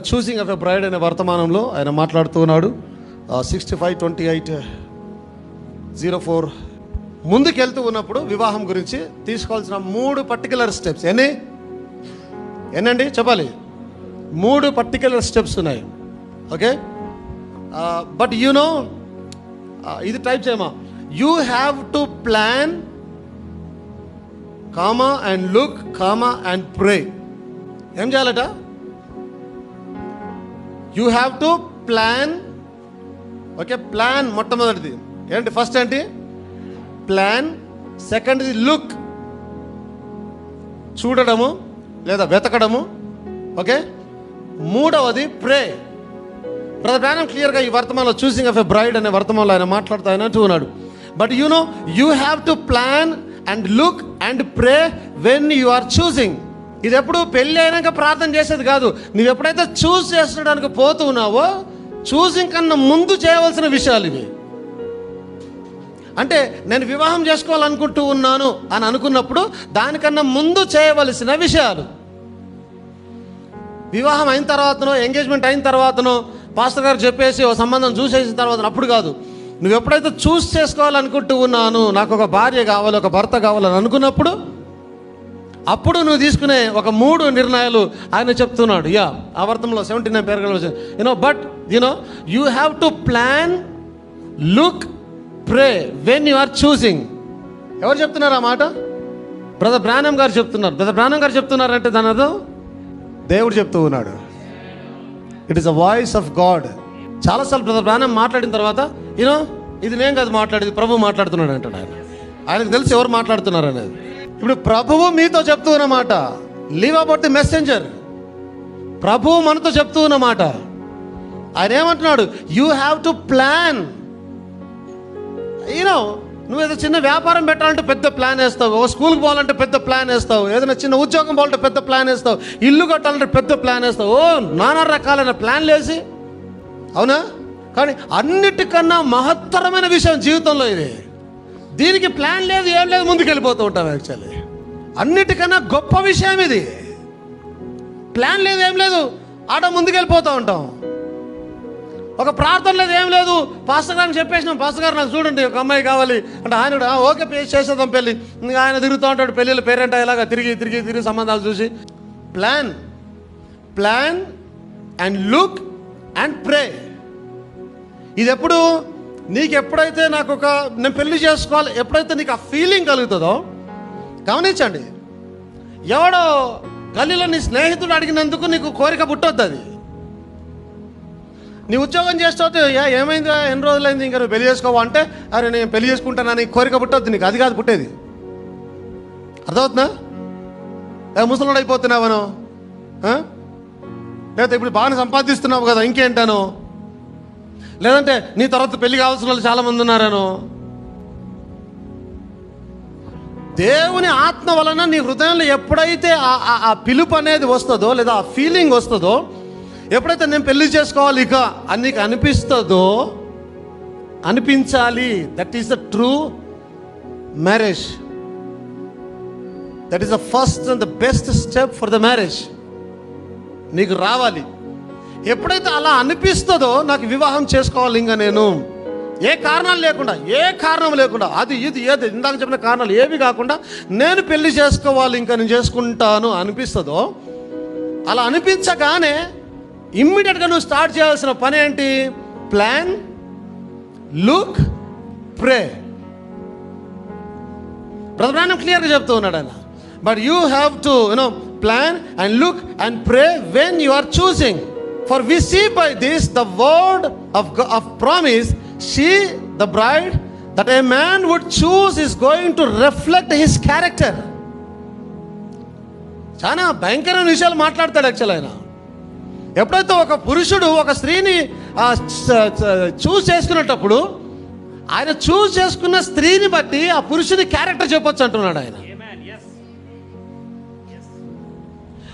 Choosing of a braid అనే వర్తమానంలో ఆయన మాట్లాడుతూ ఉన్నాడు. 65:28-04 ముందుకెళ్తూ ఉన్నప్పుడు వివాహం గురించి తీసుకోవాల్సిన 3 పర్టికులర్ స్టెప్స్. ఎన్నండి చెప్పాలి? 3 పర్టికులర్ స్టెప్స్ ఉన్నాయి. ఓకే, బట్ ఇది టైప్ చేయమా. You have to plan, comma and look, comma and pray. ఏం చేయాలట? You have to plan. Okay, plan మొట్టమొదటిది ఏంటి? ఫస్ట్ ఏంటి? ప్లాన్. సెకండ్ది లుక్, చూడడము లేదా వెతకడము. ఓకే, మూడవది ప్రే. బ్రదర్ బ్రానమ్ క్లియర్గా ఈ వర్తమానంలో చూసింగ్ ఆఫ్ ఎ బ్రైడ్ అనే వర్తమానంలో ఆయన మాట్లాడుతూ ఆయన అంటూ ఉన్నాడు, but you have to plan and look and pray when you are choosing. ఇది ఎప్పుడు పెళ్ళి అయినాక ప్రార్థన చేసేది కాదు. నువ్వు ఎప్పుడైతే చూస్ చేసడానికి పోతూ ఉన్నావో చూసింగ్ కన్నా ముందు చేయవలసిన విషయాలు ఇవి. అంటే నేను వివాహం చేసుకోవాలనుకుంటూ ఉన్నాను అని అనుకున్నప్పుడు దానికన్నా ముందు చేయవలసిన విషయాలు. వివాహం అయిన తర్వాతనో, ఎంగేజ్మెంట్ అయిన తర్వాతనో, పాస్టర్ గారు చెప్పేసి ఓ సంబంధం చూసేసిన తర్వాత అప్పుడు కాదు. నువ్వు ఎప్పుడైతే చూస్ చేసుకోవాలనుకుంటూ ఉన్నాను, నాకు ఒక భార్య కావాలి, ఒక భర్త కావాలని అనుకున్నప్పుడు అప్పుడు నువ్వు తీసుకునే ఒక 3 నిర్ణయాలు ఆయన చెప్తున్నాడు. ఆ వర్తంలో 79 పేరు. But you have to plan, look, pray when you are choosing. ఎవరు చెప్తున్నారు ఆ మాట? బ్రదర్ బ్రానమ్ గారు చెప్తున్నారు. బ్రదర్ బ్రానమ్ గారు చెప్తున్నారంటే దాని అర్థం దేవుడు చెప్తూ ఉన్నాడు. It is a voice of God. చాలాసార్లు బ్రదర్ బ్రానమ్ మాట్లాడిన తర్వాత ఇది నేను కాదు మాట్లాడేది, ప్రభు మాట్లాడుతున్నాడు అంటాడు. ఆయనకు తెలిసి ఎవరు మాట్లాడుతున్నారు అనేది. ఇప్పుడు ప్రభువు మీతో చెప్తూ ఉన్నమాట. Leave about the messenger. ప్రభువు మనతో చెప్తూ ఉన్నమాట. ఆయన ఏమంటున్నాడు? You have to plan. నువ్వు ఏదో చిన్న వ్యాపారం పెట్టాలంటే పెద్ద ప్లాన్ వేస్తావు, ఒక స్కూల్కి పోవాలంటే పెద్ద ప్లాన్ వేస్తావు, ఏదైనా చిన్న ఉద్యోగం పోవాలంటే పెద్ద ప్లాన్ వేస్తావు, ఇల్లు కట్టాలంటే పెద్ద ప్లాన్ వేస్తావు, నానా రకాలైన ప్లాన్లు వేసి, అవునా? కానీ అన్నిటికన్నా మహత్తరమైన విషయం జీవితంలో ఇది. దీనికి ప్లాన్ లేదు, ఏం లేదు, ముందుకు వెళ్ళిపోతూ ఉంటాం. యాక్చువల్లీ అన్నిటికన్నా గొప్ప విషయం ఇది. ప్లాన్ లేదు, ఏం లేదు, ఆట ముందుకు వెళ్ళిపోతూ ఉంటాం. ఒక ప్రార్థన లేదు, ఏం లేదు, పాస్టర్ గారిని చెప్పేసినాం, పాస్టర్ గారు నాకు చూడండి ఒక అమ్మాయి కావాలి అంటే ఆయన ఓకే చేసేద్దాం పెళ్ళి. ఇంకా ఆయన తిరుగుతూ ఉంటాడు పెళ్ళిళ్ళు, పేరెంట్ అయ్యేలాగా తిరిగి సంబంధాలు చూసి. ప్లాన్ అండ్ లుక్ అండ్ ప్రే. ఇది ఎప్పుడు నీకు ఎప్పుడైతే నేను పెళ్లి చేసుకోవాలి, ఎప్పుడైతే నీకు ఆ ఫీలింగ్ కలుగుతుందో, గమనించండి, ఎవడో గల్లీలో నీ స్నేహితుడు అడిగినందుకు నీకు కోరిక పుట్టొద్దు. అది నీ ఉద్యోగం చేస్తే ఏమైంది, ఎన్ని రోజులైంది, ఇంకా నువ్వు పెళ్లి చేసుకోవా అంటే, అరే నేను పెళ్లి చేసుకుంటానని కోరిక పుట్టొద్దు నీకు. అది కాదు పుట్టేది. అర్థమవుతుందా? ముసలోడు అయిపోతున్నావను, లేదా ఇప్పుడు బాగానే సంపాదిస్తున్నావు కదా ఇంకేంటాను, లేదంటే నీ తర్వాత పెళ్లి కావాల్సిన వాళ్ళు చాలామంది ఉన్నారను. దేవుని ఆత్మ వలన నీ హృదయంలో ఎప్పుడైతే ఆ పిలుపు అనేది వస్తుందో, లేదా ఆ ఫీలింగ్ వస్తుందో, ఎప్పుడైతే నేను పెళ్లి చేసుకోవాలి ఇక అని నీకు అనిపించాలి. That is the true marriage. That is the first and the best step for the marriage. నీకు రావాలి. ఎప్పుడైతే అలా అనిపిస్తుందో, నాకు వివాహం చేసుకోవాలి ఇంకా నేను, ఏ కారణం లేకుండా అది ఇది ఏది ఇందాక చెప్పిన కారణాలు ఏవి కాకుండా నేను పెళ్లి చేసుకోవాలి ఇంకా నేను చేసుకుంటాను అనిపిస్తుందో, అలా అనిపించగానే ఇమ్మీడియట్గా నువ్వు స్టార్ట్ చేయాల్సిన పని ఏంటి? Plan, look, pray. Brother Branham క్లియర్గా చెప్తూ ఉన్నాడు ఆయన. But you have to plan and look and pray when you are choosing. For we see by this the word of promise, she, the bride, that a man would choose is going to reflect his character. చాలా భయంకరమైన విషయాలు మాట్లాడతాడు actual ఆయన. ఎప్పుడైతే ఒక పురుషుడు ఒక స్త్రీని చూస్ చేసుకునేటప్పుడు, ఆయన చూస్ చేసుకున్న స్త్రీని బట్టి ఆ పురుషుని క్యారెక్టర్ చెప్పొచ్చు అంటున్నాడు ఆయన.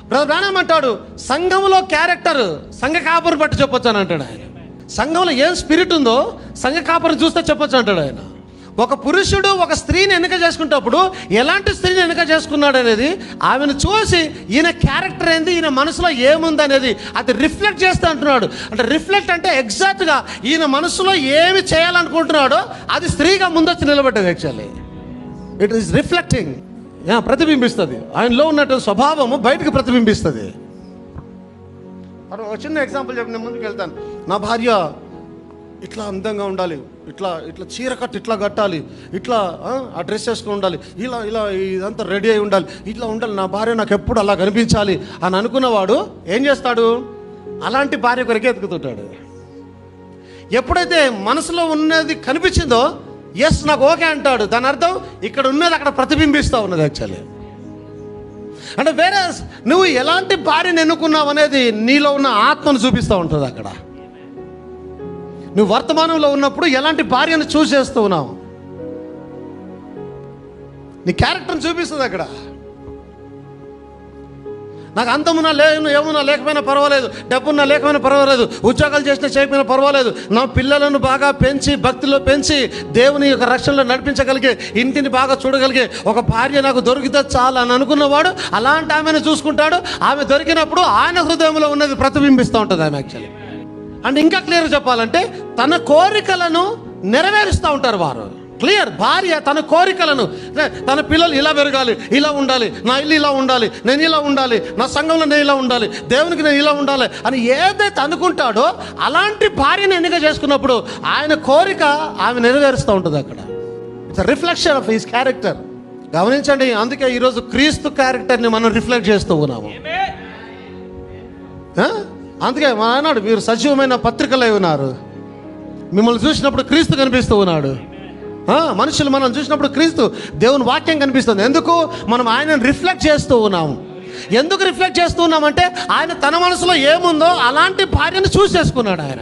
బ్రదర్ బ్రానమ్ అంటాడు, సంఘంలో క్యారెక్టర్ సంఘ కాపరిని బట్టి చెప్పొచ్చు అని అంటాడు ఆయన. సంఘంలో ఏం స్పిరిట్ ఉందో సంఘ కాపరిని చూస్తే చెప్పొచ్చు అంటాడు ఆయన. ఒక పురుషుడు ఒక స్త్రీని ఎన్నిక చేసుకునేటప్పుడు ఎలాంటి స్త్రీని ఎన్నిక చేసుకున్నాడు అనేది, ఆమెను చూసి ఈయన క్యారెక్టర్ ఏంది, ఈయన మనసులో ఏముంది అనేది అది రిఫ్లెక్ట్ చేస్తూ అంటున్నాడు. అంటే రిఫ్లెక్ట్ అంటే ఎగ్జాక్ట్గా ఈయన మనసులో ఏమి చేయాలనుకుంటున్నాడో అది స్త్రీగా ముందొచ్చి నిలబడ్డది. యాక్చువల్లీ ఇట్ ఈస్ రిఫ్లెక్టింగ్, ప్రతిబింబిస్తుంది. ఆయనలో ఉన్నటువంటి స్వభావము బయటకు ప్రతిబింబిస్తుంది. ఒక చిన్న ఎగ్జాంపుల్ చెప్పి నేను ముందుకు వెళ్తాను. నా భార్య ఇట్లా అందంగా ఉండాలి, ఇట్లా ఇట్లా చీర కట్టి ఇట్లా కట్టాలి, ఇట్లా ఆ డ్రెస్ వేసుకుని ఉండాలి, ఇలా ఇలా ఇదంతా రెడీ అయి ఉండాలి, ఇట్లా ఉండాలి, నా భార్య నాకు ఎప్పుడు అలా కనిపించాలి అని అనుకున్నవాడు ఏం చేస్తాడు? అలాంటి భార్య కొరకే ఎతుకుతుంటాడు. ఎప్పుడైతే మనసులో ఉన్నది కనిపించిందో ఎస్ నాకు ఓకే అంటాడు. దాని అర్థం ఇక్కడ ఉన్నది అక్కడ ప్రతిబింబిస్తూ ఉన్నది. యాక్చువల్లీ అంటే వేరే నువ్వు ఎలాంటి భార్యను ఎన్నుకున్నావు అనేది నీలో ఉన్న ఆత్మను చూపిస్తూ ఉంటుంది. అక్కడ నువ్వు వర్తమానంలో ఉన్నప్పుడు ఎలాంటి భార్యను చూసేస్తూ ఉన్నావు, నీ క్యారెక్టర్ని చూపిస్తుంది. అక్కడ నాకు అంతమున్నా ఏమున్నా లేకపోయినా పర్వాలేదు, డబ్బున్నా లేకపోయినా పర్వాలేదు, ఉద్యోగాలు చేసినా చేయకపోయినా పర్వాలేదు, నా పిల్లలను బాగా పెంచి భక్తిలో పెంచి దేవుని యొక్క రక్షణలో నడిపించగలిగే, ఇంటిని బాగా చూడగలిగే ఒక భార్య నాకు దొరికితే చాలు అని అనుకున్నవాడు అలాంటి ఆమెను చూసుకుంటాడు. ఆమె దొరికినప్పుడు ఆయన హృదయంలో ఉన్నది ప్రతిబింబిస్తూ ఉంటుంది ఆమె. యాక్చువల్లీ అంటే ఇంకా క్లియర్గా చెప్పాలంటే తన కోరికలను నెరవేరుస్తూ ఉంటారు వారు. క్లియర్, భార్య తన కోరికలను, తన పిల్లలు ఇలా పెరగాలి, ఇలా ఉండాలి, నా ఇల్లు ఇలా ఉండాలి, నేను ఇలా ఉండాలి, నా సంఘంలో నేను ఇలా ఉండాలి, దేవునికి నేను ఇలా ఉండాలి అని ఏదైతే అనుకుంటాడో అలాంటి భార్యను ఎన్నిక చేసుకున్నప్పుడు ఆయన కోరిక ఆమె నెరవేరుస్తూ ఉంటుంది. అక్కడ it's reflection of his character. గమనించండి, అందుకే ఈరోజు క్రీస్తు క్యారెక్టర్ని మనం రిఫ్లెక్ట్ చేస్తూ ఉన్నాము. అందుకే మా అన్నాడు, మీరు సజీవమైన పత్రికలై ఉన్నారు. మిమ్మల్ని చూసినప్పుడు క్రీస్తు కనిపిస్తూ ఉన్నాడు. మనుషులు మనం చూసినప్పుడు క్రీస్తు, దేవుని వాక్యం కనిపిస్తుంది. ఎందుకు? మనం ఆయనను రిఫ్లెక్ట్ చేస్తూ ఉన్నాము. ఎందుకు రిఫ్లెక్ట్ చేస్తూ ఉన్నామంటే ఆయన తన మనసులో ఏముందో అలాంటి భార్యను చూసేసుకున్నాడు ఆయన.